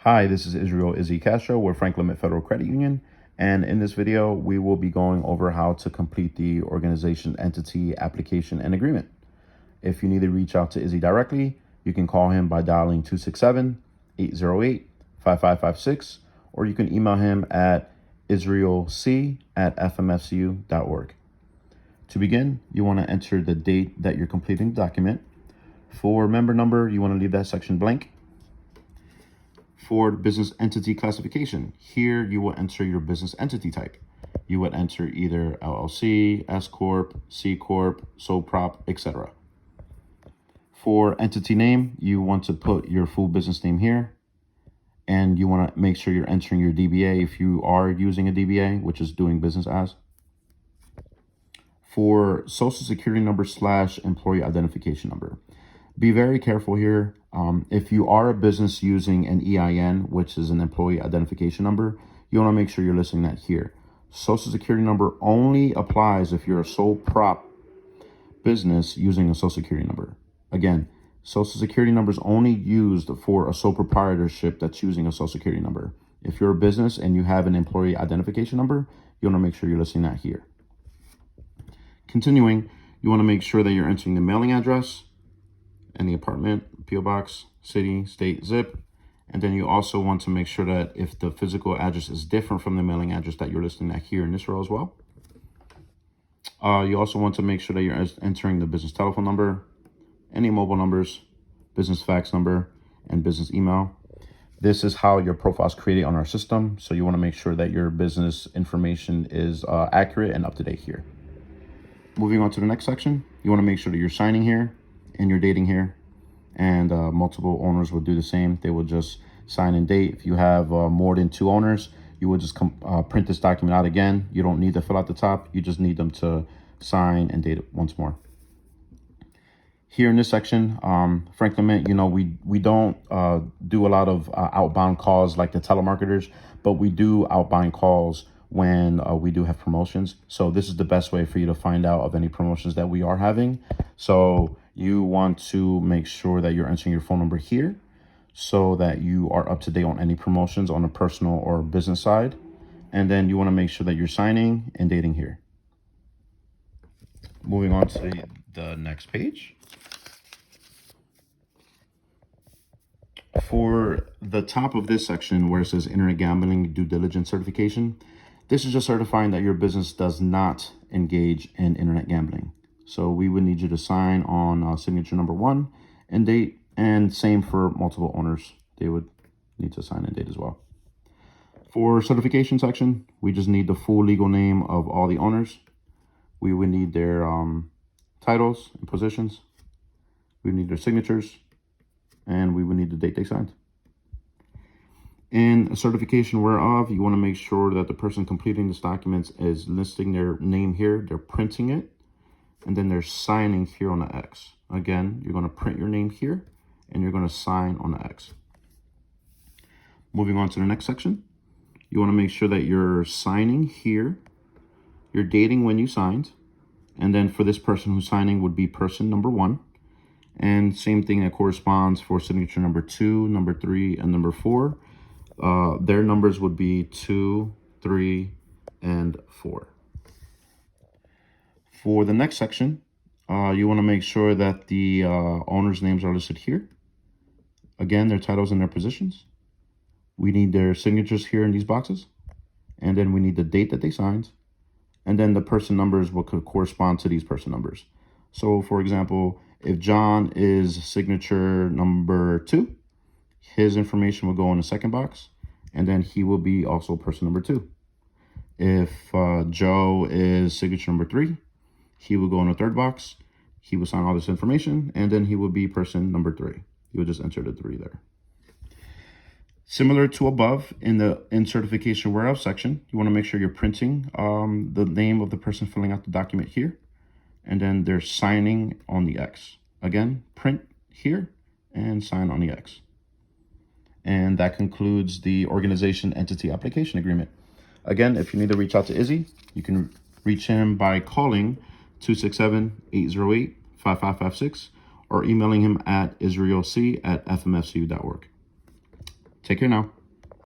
Hi, this is Izzy Castro with Frank Limit Federal Credit Union, and in this video we will be going over how to complete the organization entity application and agreement. If you need to reach out to Izzy directly, you can call him by dialing 267-808-5556, or you can email him at israelc@fmfcu.org. To begin, you want to enter the date that you're completing the document. For member number, you want to leave that section blank. For business entity classification, here you will enter your business entity type. You would enter either LLC, S Corp, C Corp, sole prop, etc. For entity name, you want to put your full business name here, and you want to make sure you're entering your DBA if you are using a DBA, which is doing business as. For social security number / employee identification number, be very careful here. If you are a business using an EIN, which is an employee identification number, you want to make sure you're listing that here. Social security number only applies if you're a sole prop business using a social security number. Again, social security number is only used for a sole proprietorship that's using a social security number. If you're a business and you have an employee identification number, you want to make sure you're listing that here. Continuing, you want to make sure that you're entering the mailing address and the apartment, PO box, city, state, zip. And then you also want to make sure that if the physical address is different from the mailing address, that you're listing that here in this row as well. You also want to make sure that you're entering the business telephone number, any mobile numbers, business fax number, and business email. This is how your profile is created on our system. So you want to make sure that your business information is accurate and up to date here. Moving on to the next section, you want to make sure that you're signing here and you're dating here, and multiple owners will do the same. They will just sign and date. If you have more than 2 owners, you will just print this document out again. You don't need to fill out the top. You just need them to sign and date it once more. Here in this section, Frank Limit, we don't do a lot of outbound calls like the telemarketers, but we do outbound calls when we do have promotions. So this is the best way for you to find out of any promotions that we are having. So you want to make sure that you're entering your phone number here so that you are up to date on any promotions on a personal or business side. And then you want to make sure that you're signing and dating here. Moving on to the next page. For the top of this section where it says Internet Gambling Due Diligence Certification, this is just certifying that your business does not engage in internet gambling. So we would need you to sign on signature number 1 and date, and same for multiple owners. They would need to sign and date as well. For certification section, we just need the full legal name of all the owners. We would need their titles and positions. We need their signatures, and we would need the date they signed. In a certification whereof, you want to make sure that the person completing this document is listing their name here, they're printing it, and then they're signing here on the X. Again, you're going to print your name here, and you're going to sign on the X. Moving on to the next section, you want to make sure that you're signing here, you're dating when you signed, and then for this person who's signing would be person number 1. And same thing that corresponds for signature number 2, number 3, and number 4. Their numbers would be 2, 3, and 4. For the next section, you want to make sure that the owners' names are listed here. Again, their titles and their positions. We need their signatures here in these boxes. And then we need the date that they signed. And then the person numbers will correspond to these person numbers. So, for example, if John is signature number 2, his information will go in the second box, and then he will be also person number 2. If Joe is signature number 3, he will go in the third box. He will sign all this information, and then he will be person number 3. You will just enter the 3 there. Similar to above, in the certification whereof section, you want to make sure you're printing the name of the person filling out the document here, and then they're signing on the X. Again, print here and sign on the X. And that concludes the organization entity application agreement. Again, if you need to reach out to Izzy, you can reach him by calling 267-808-5556 or emailing him at israelc@fmfcu.org. Take care now.